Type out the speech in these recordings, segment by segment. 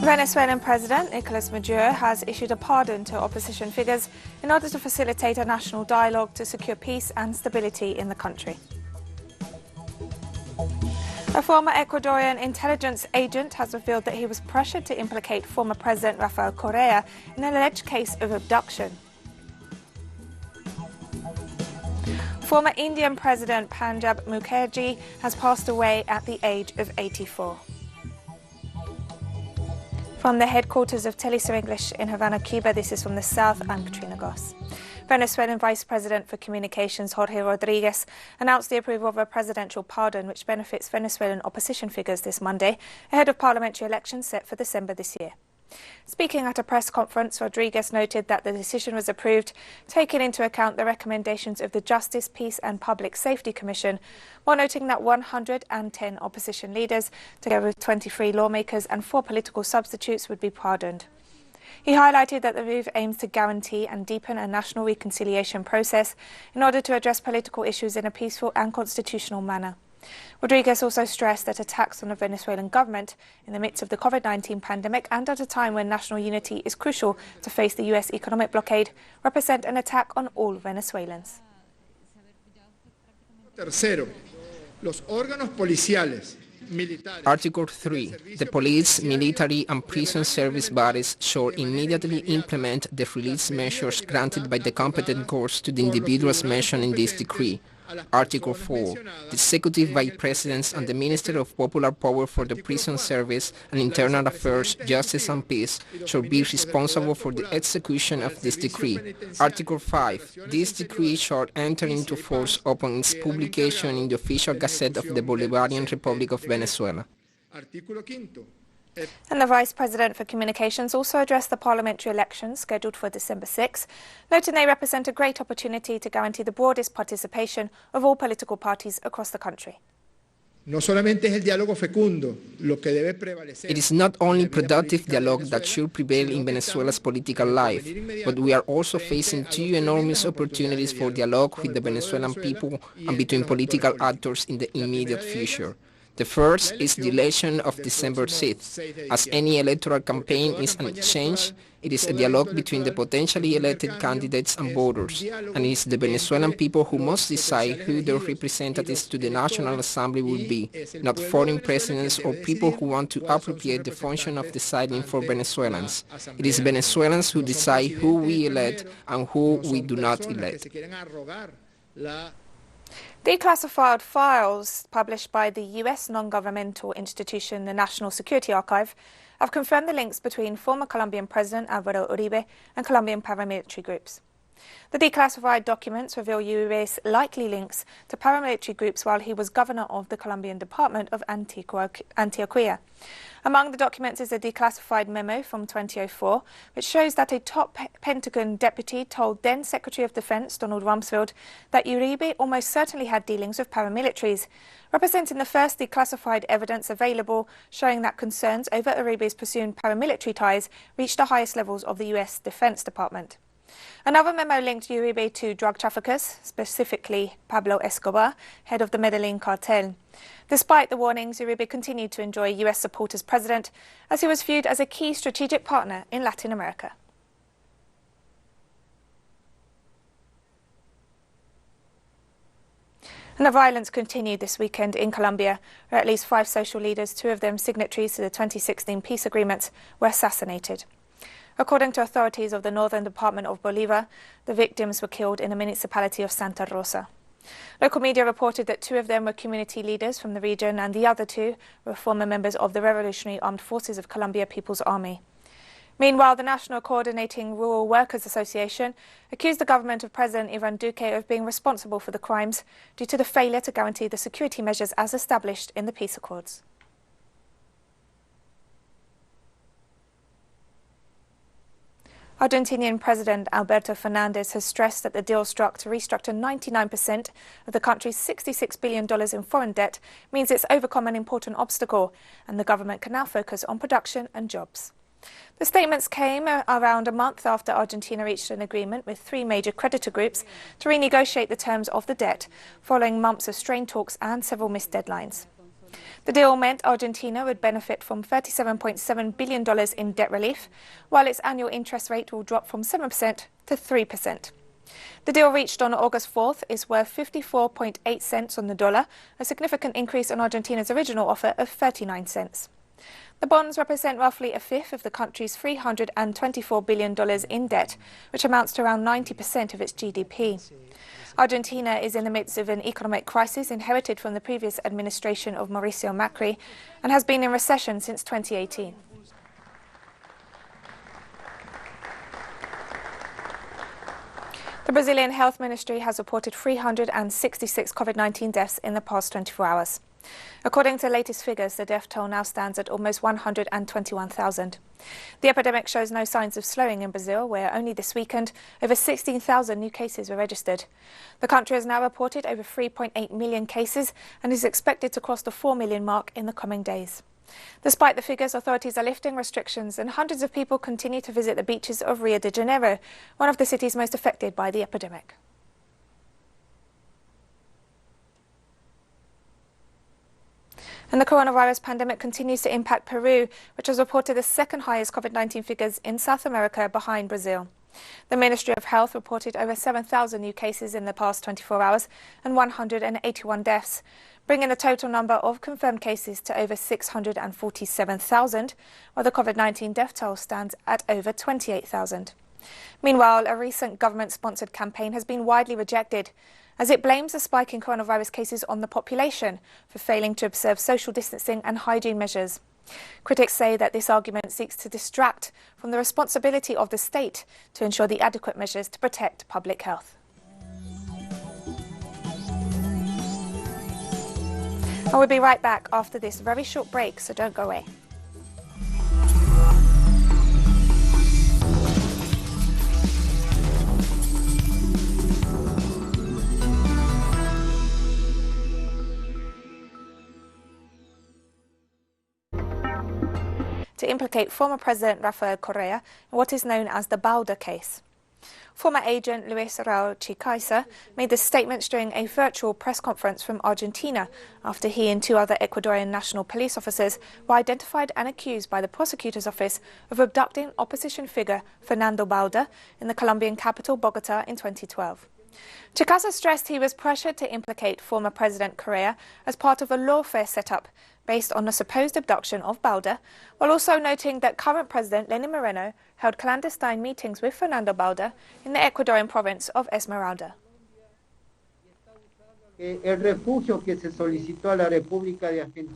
Venezuelan President Nicolas Maduro has issued a pardon to opposition figures in order to facilitate a national dialogue to secure peace and stability in the country. A former Ecuadorian intelligence agent has revealed that he was pressured to implicate former President Rafael Correa in an alleged case of abduction. Former Indian President Pranab Mukherjee has passed away at the age of 84. From the headquarters of Telesur English in Havana, Cuba, this is from the south. I'm Katrina Goss. Venezuelan Vice President for Communications Jorge Rodriguez announced the approval of a presidential pardon which benefits Venezuelan opposition figures this Monday ahead of parliamentary elections set for December this year. Speaking at a press conference, Rodriguez noted that the decision was approved, taking into account the recommendations of the Justice, Peace and Public Safety Commission, while noting that 110 opposition leaders, together with 23 lawmakers and 4 political substitutes, would be pardoned. He highlighted that the move aims to guarantee and deepen a national reconciliation process in order to address political issues in a peaceful and constitutional manner. Rodriguez also stressed that attacks on the Venezuelan government in the midst of the COVID-19 pandemic and at a time when national unity is crucial to face the U.S. economic blockade represent an attack on all Venezuelans. Article 3. The police, military and prison service bodies shall immediately implement the release measures granted by the competent courts to the individuals mentioned in this decree. Article 4. The Executive Vice Presidents and the Minister of Popular Power for the Prison Service and Internal Affairs, Justice and Peace shall be responsible for the execution of this decree. Article 5. This decree shall enter into force upon its publication in the official Gazette of the Bolivarian Republic of Venezuela. And the Vice President for Communications also addressed the parliamentary elections scheduled for December 6, noting they represent a great opportunity to guarantee the broadest participation of all political parties across the country. It is not only productive dialogue that should prevail in Venezuela's political life, but we are also facing 2 enormous opportunities for dialogue with the Venezuelan people and between political actors in the immediate future. The first is the election of December 6th. As any electoral campaign is an exchange, it is a dialogue between the potentially elected candidates and voters, and it is the Venezuelan people who must decide who their representatives to the National Assembly will be, not foreign presidents or people who want to appropriate the function of deciding for Venezuelans. It is Venezuelans who decide who we elect and who we do not elect. Declassified files published by the U.S. non-governmental institution, the National Security Archive, have confirmed the links between former Colombian President Álvaro Uribe and Colombian paramilitary groups. The declassified documents reveal Uribe's likely links to paramilitary groups while he was governor of the Colombian Department of Antioquia. Among the documents is a declassified memo from 2004, which shows that a top Pentagon deputy told then Secretary of Defense Donald Rumsfeld that Uribe almost certainly had dealings with paramilitaries, representing the first declassified evidence available showing that concerns over Uribe's presumed paramilitary ties reached the highest levels of the U.S. Defense Department. Another memo linked Uribe to drug traffickers, specifically Pablo Escobar, head of the Medellin cartel. Despite the warnings, Uribe continued to enjoy U.S. support as president, as he was viewed as a key strategic partner in Latin America. And the violence continued this weekend in Colombia, where at least 5 social leaders, 2 of them signatories to the 2016 peace agreements, were assassinated. According to authorities of the Northern Department of Bolívar, the victims were killed in the municipality of Santa Rosa. Local media reported that 2 of them were community leaders from the region and the other 2 were former members of the Revolutionary Armed Forces of Colombia People's Army. Meanwhile, the National Coordinating Rural Workers Association accused the government of President Iván Duque of being responsible for the crimes due to the failure to guarantee the security measures as established in the peace accords. Argentinian President Alberto Fernandez has stressed that the deal struck to restructure 99% of the country's $66 billion in foreign debt means it's overcome an important obstacle, and the government can now focus on production and jobs. The statements came around a month after Argentina reached an agreement with 3 major creditor groups to renegotiate the terms of the debt, following months of strained talks and several missed deadlines. The deal meant Argentina would benefit from $37.7 billion in debt relief, while its annual interest rate will drop from 7% to 3%. The deal reached on August 4th is worth 54.8 cents on the dollar, a significant increase on Argentina's original offer of 39 cents. The bonds represent roughly a fifth of the country's $324 billion in debt, which amounts to around 90% of its GDP. Argentina is in the midst of an economic crisis inherited from the previous administration of Mauricio Macri and has been in recession since 2018. The Brazilian Health Ministry has reported 366 COVID-19 deaths in the past 24 hours. According to the latest figures, the death toll now stands at almost 121,000. The epidemic shows no signs of slowing in Brazil, where only this weekend over 16,000 new cases were registered. The country has now reported over 3.8 million cases and is expected to cross the 4 million mark in the coming days. Despite the figures, authorities are lifting restrictions and hundreds of people continue to visit the beaches of Rio de Janeiro, one of the cities most affected by the epidemic. And the coronavirus pandemic continues to impact Peru, which has reported the second highest COVID-19 figures in South America behind Brazil. The Ministry of Health reported over 7,000 new cases in the past 24 hours and 181 deaths, bringing the total number of confirmed cases to over 647,000, while the COVID-19 death toll stands at over 28,000. Meanwhile, a recent government-sponsored campaign has been widely rejected, as it blames the spike in coronavirus cases on the population for failing to observe social distancing and hygiene measures. Critics say that this argument seeks to distract from the responsibility of the state to ensure the adequate measures to protect public health. I will be right back after this very short break, so don't go away. To implicate former President Rafael Correa in what is known as the Bauda case. Former agent Luis Raul Chicaiza made the statements during a virtual press conference from Argentina after he and two other Ecuadorian national police officers were identified and accused by the prosecutor's office of abducting opposition figure Fernando Bauda in the Colombian capital Bogota in 2012. Chicaiza stressed he was pressured to implicate former President Correa as part of a lawfare setup based on the supposed abduction of Bauda, while also noting that current President Lenin Moreno held clandestine meetings with Fernando Bauda in the Ecuadorian province of Esmeralda.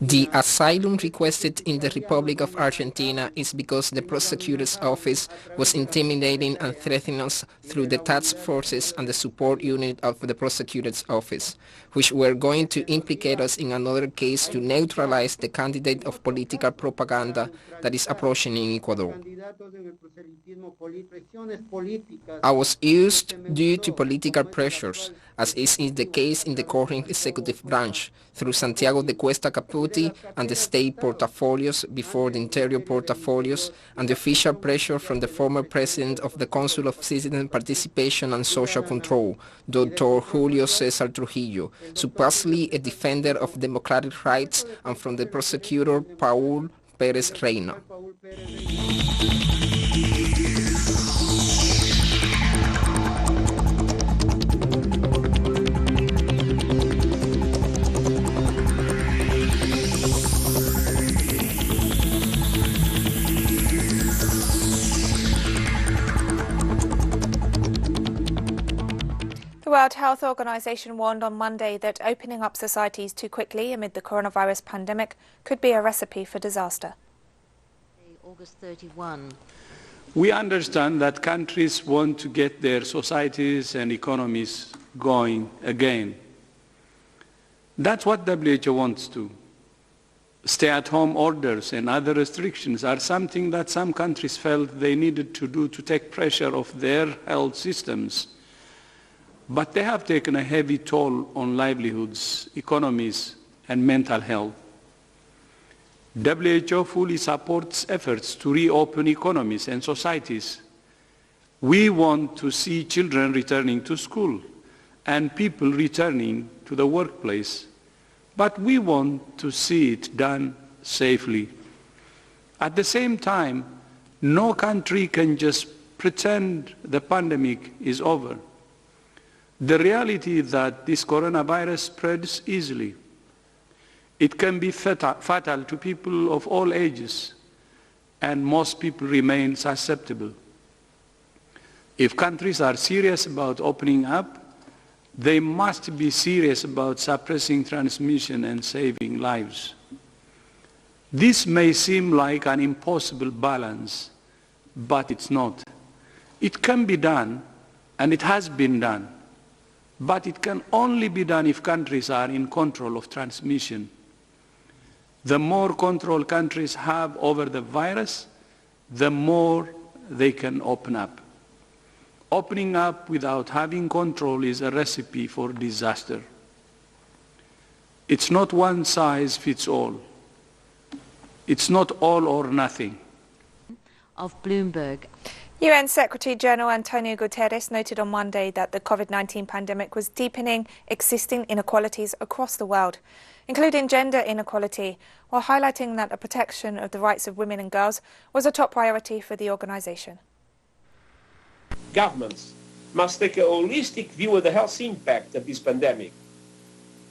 The asylum requested in the Republic of Argentina is because the prosecutor's office was intimidating and threatening us through the task forces and the support unit of the prosecutor's office, which were going to implicate us in another case to neutralize the candidate of political propaganda that is approaching in Ecuador. I was used due to political pressures, as is the case in the current executive branch, through Santiago de Cuesta Caputi and the state portfolios before the interior portfolios, and the official pressure from the former president of the Council of Citizen Participation and Social Control, Dr. Julio Cesar Trujillo, supposedly a defender of democratic rights, and from the prosecutor Paul Pérez Reina. The World Health Organization warned on Monday that opening up societies too quickly amid the coronavirus pandemic could be a recipe for disaster. August 31. We understand that countries want to get their societies and economies going again. That's what WHO wants to. Stay-at-home orders and other restrictions are something that some countries felt they needed to do to take pressure off their health systems. But they have taken a heavy toll on livelihoods, economies, and mental health. WHO fully supports efforts to reopen economies and societies. We want to see children returning to school and people returning to the workplace. but we want to see it done safely. At the same time, no country can just pretend the pandemic is over. The reality is that this coronavirus spreads easily. It can be fatal to people of all ages, and most people remain susceptible. If countries are serious about opening up, they must be serious about suppressing transmission and saving lives. This may seem like an impossible balance, but it's not. It can be done, and it has been done, but it can only be done if countries are in control of transmission. The more control countries have over the virus, the more they can open up. Opening up without having control is a recipe for disaster. It's not one size fits all. It's not all or nothing. Of Bloomberg. UN Secretary-General Antonio Guterres noted on Monday that the COVID-19 pandemic was deepening existing inequalities across the world, including gender inequality, while highlighting that the protection of the rights of women and girls was a top priority for the organization. Governments must take a holistic view of the health impact of this pandemic.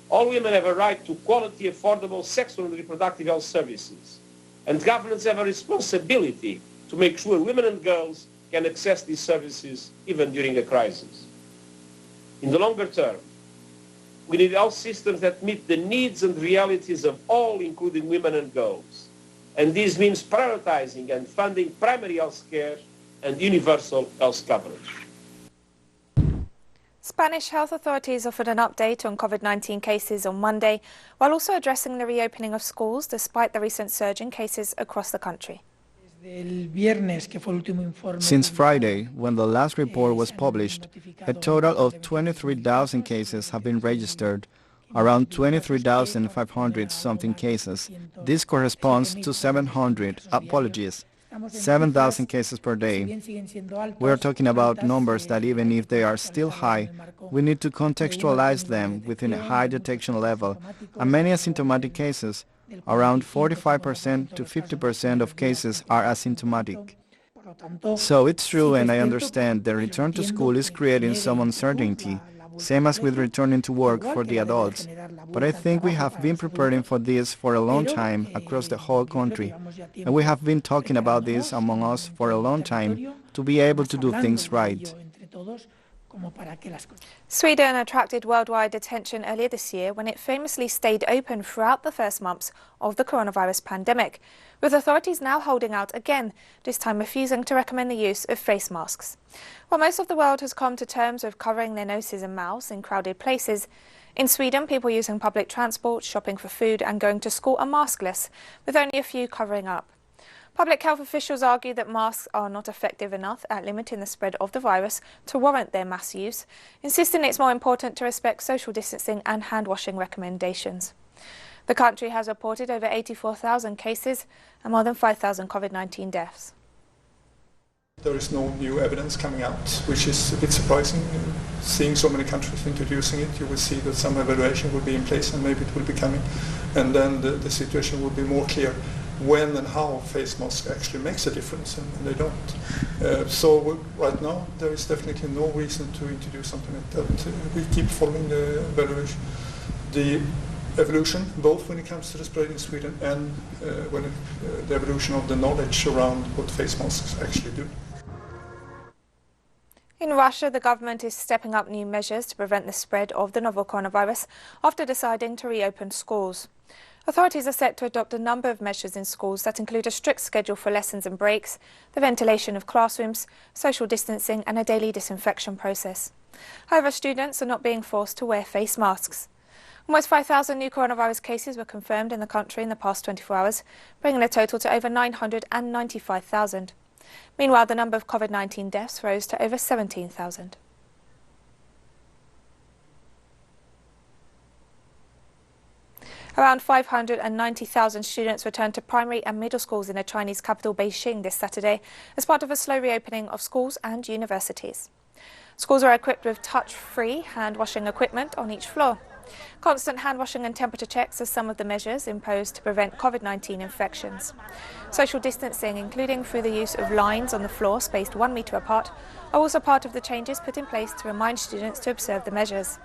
All women have a right to quality, affordable sexual and reproductive health services, and governments have a responsibility to make sure women and girls can access these services even during a crisis. In the longer term, we need health systems that meet the needs and realities of all, including women and girls. And this means prioritizing and funding primary health care and universal health coverage. Spanish health authorities offered an update on COVID-19 cases on Monday, while also addressing the reopening of schools despite the recent surge in cases across the country. Since Friday, when the last report was published, a total of 23,000 cases have been registered, around 23,500 something cases. This corresponds to 7,000 cases per day. We are talking about numbers that even if they are still high, we need to contextualize them within a high detection level, and many asymptomatic cases, around 45% to 50% of cases are asymptomatic. So it's true, and I understand the return to school is creating some uncertainty, same as with returning to work for the adults. But I think we have been preparing for this for a long time across the whole country, and we have been talking about this among us for a long time to be able to do things right. Sweden attracted worldwide attention earlier this year when it famously stayed open throughout the first months of the coronavirus pandemic, with authorities now holding out again, this time refusing to recommend the use of face masks. While most of the world has come to terms with covering their noses and mouths in crowded places, in Sweden, people using public transport, shopping for food and going to school are maskless, with only a few covering up. Public health officials argue that masks are not effective enough at limiting the spread of the virus to warrant their mass use, insisting it's more important to respect social distancing and hand-washing recommendations. The country has reported over 84,000 cases and more than 5,000 COVID-19 deaths. There is no new evidence coming out, which is a bit surprising. Seeing so many countries introducing it, you will see that some evaluation will be in place and maybe it will be coming, and then the situation will be more clear when and how face masks actually makes a difference, and they don't. So right now there is definitely no reason to introduce something like that. We keep following the evolution, both when it comes to the spread in Sweden and the evolution of the knowledge around what face masks actually do. In Russia, the government is stepping up new measures to prevent the spread of the novel coronavirus after deciding to reopen schools. Authorities are set to adopt a number of measures in schools that include a strict schedule for lessons and breaks, the ventilation of classrooms, social distancing and a daily disinfection process. However, students are not being forced to wear face masks. Almost 5,000 new coronavirus cases were confirmed in the country in the past 24 hours, bringing the total to over 995,000. Meanwhile, the number of COVID-19 deaths rose to over 17,000. Around 590,000 students returned to primary and middle schools in the Chinese capital Beijing this Saturday as part of a slow reopening of schools and universities. Schools are equipped with touch-free hand-washing equipment on each floor. Constant hand washing and temperature checks are some of the measures imposed to prevent COVID-19 infections. Social distancing, including through the use of lines on the floor spaced 1 metre apart, are also part of the changes put in place to remind students to observe the measures.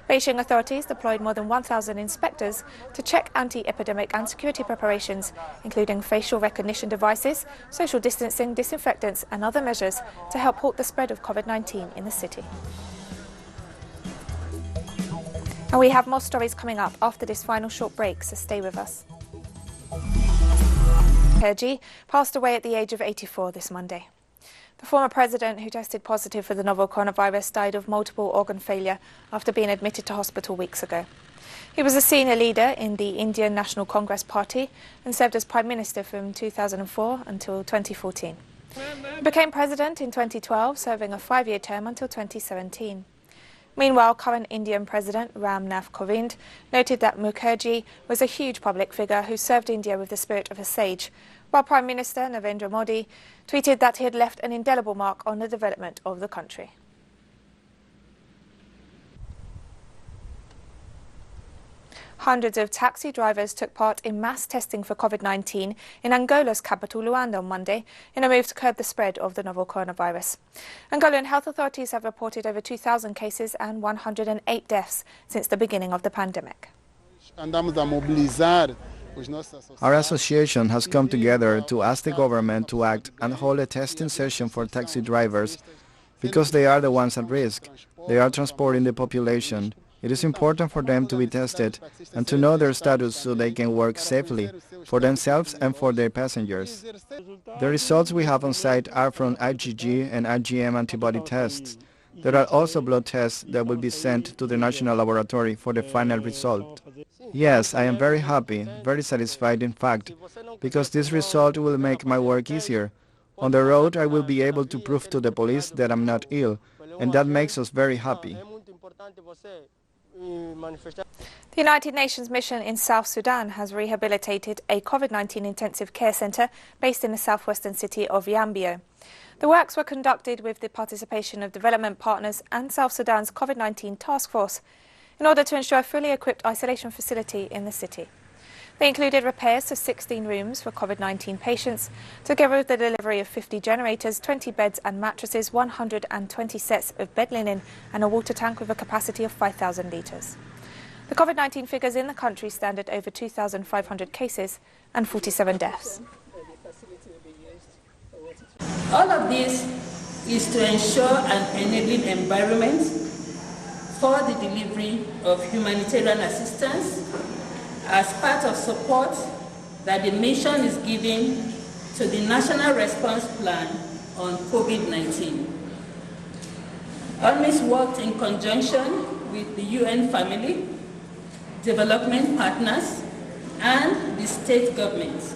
Beijing authorities deployed more than 1,000 inspectors to check anti-epidemic and security preparations, including facial recognition devices, social distancing, disinfectants and other measures to help halt the spread of COVID-19 in the city. And we have more stories coming up after this final short break, so stay with us. Mukherjee passed away at the age of 84 this Monday. The former president, who tested positive for the novel coronavirus, died of multiple organ failure after being admitted to hospital weeks ago. He was a senior leader in the Indian National Congress Party and served as Prime Minister from 2004 until 2014. He became president in 2012, serving a 5-year term until 2017. Meanwhile, current Indian President Ram Nath Kovind noted that Mukherjee was a huge public figure who served India with the spirit of a sage, while Prime Minister Narendra Modi tweeted that he had left an indelible mark on the development of the country. Hundreds of taxi drivers took part in mass testing for COVID-19 in Angola's capital, Luanda, on Monday, in a move to curb the spread of the novel coronavirus. Angolan health authorities have reported over 2,000 cases and 108 deaths since the beginning of the pandemic. Our association has come together to ask the government to act and hold a testing session for taxi drivers because they are the ones at risk. They are transporting the population. It is important for them to be tested and to know their status so they can work safely for themselves and for their passengers. The results we have on site are from IgG and IgM antibody tests. There are also blood tests that will be sent to the national laboratory for the final result. Yes, I am very happy, very satisfied in fact, because this result will make my work easier. On the road I will be able to prove to the police that I'm not ill, and that makes us very happy. The United Nations mission in South Sudan has rehabilitated a COVID-19 intensive care centre based in the southwestern city of Yambio. The works were conducted with the participation of development partners and South Sudan's COVID-19 task force in order to ensure a fully equipped isolation facility in the city. They included repairs to 16 rooms for COVID-19 patients, together with the delivery of 50 generators, 20 beds and mattresses, 120 sets of bed linen and a water tank with a capacity of 5,000 litres. The COVID-19 figures in the country stand at over 2,500 cases and 47 deaths. All of this is to ensure an enabling environment for the delivery of humanitarian assistance as part of support that the nation is giving to the National Response Plan on COVID-19. UNMISS worked in conjunction with the UN family, development partners, and the state governments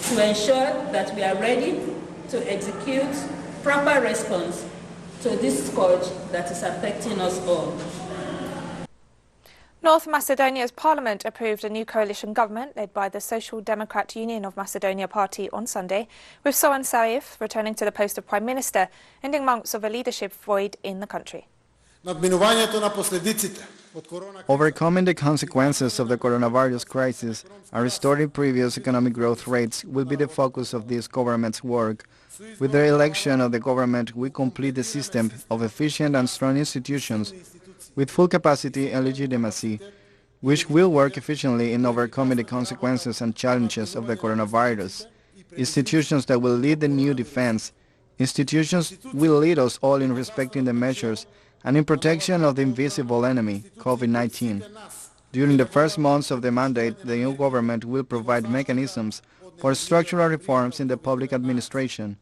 to ensure that we are ready to execute proper response to this scourge that is affecting us all. North Macedonia's parliament approved a new coalition government led by the Social Democrat Union of Macedonia party on Sunday, with Zoran Zaev returning to the post of Prime Minister, ending months of a leadership void in the country. Overcoming the consequences of the coronavirus crisis and restoring previous economic growth rates will be the focus of this government's work. With the election of the government, we complete the system of efficient and strong institutions with full capacity and legitimacy, which will work efficiently in overcoming the consequences and challenges of the coronavirus. Institutions that will lead the new defense. Institutions will lead us all in respecting the measures and in protection of the invisible enemy, COVID-19. During the first months of the mandate, the new government will provide mechanisms for structural reforms in the public administration,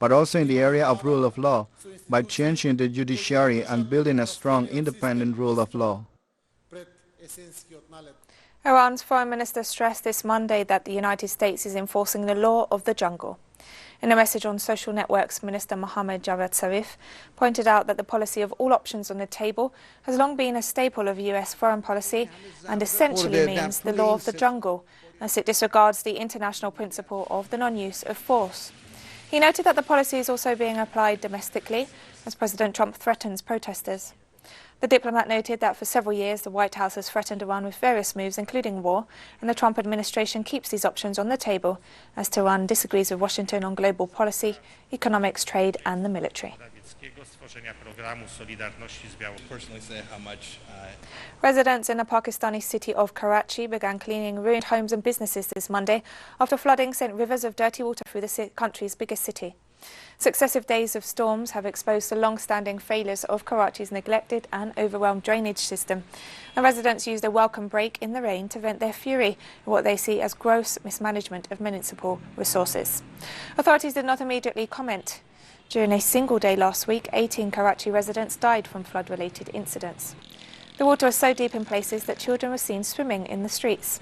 but also in the area of rule of law, by changing the judiciary and building a strong, independent rule of law. Iran's foreign minister stressed this Monday that the United States is enforcing the law of the jungle. In a message on social networks, Minister Mohammad Javad Zarif pointed out that the policy of all options on the table has long been a staple of US foreign policy and essentially means the law of the jungle, as it disregards the international principle of the non-use of force. He noted that the policy is also being applied domestically, as President Trump threatens protesters. The diplomat noted that for several years the White House has threatened Iran with various moves, including war, and the Trump administration keeps these options on the table as Tehran disagrees with Washington on global policy, economics, trade and the military. Residents in the Pakistani city of Karachi began cleaning ruined homes and businesses this Monday after flooding sent rivers of dirty water through the country's biggest city. Successive days of storms have exposed the long-standing failures of Karachi's neglected and overwhelmed drainage system, and residents used a welcome break in the rain to vent their fury at what they see as gross mismanagement of municipal resources. Authorities did not immediately comment. During a single day last week, 18 Karachi residents died from flood-related incidents. The water was so deep in places that children were seen swimming in the streets.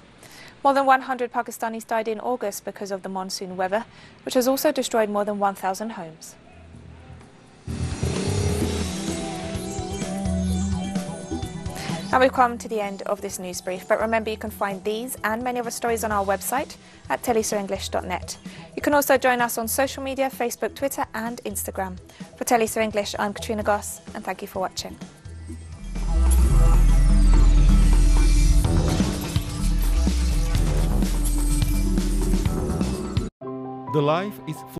More than 100 Pakistanis died in August because of the monsoon weather, which has also destroyed more than 1,000 homes. Now we've come to the end of this news brief, but remember you can find these and many other stories on our website at telesurenglish.net. You can also join us on social media, Facebook, Twitter and Instagram. For Telesur English, I'm Katrina Goss, and thank you for watching. The life is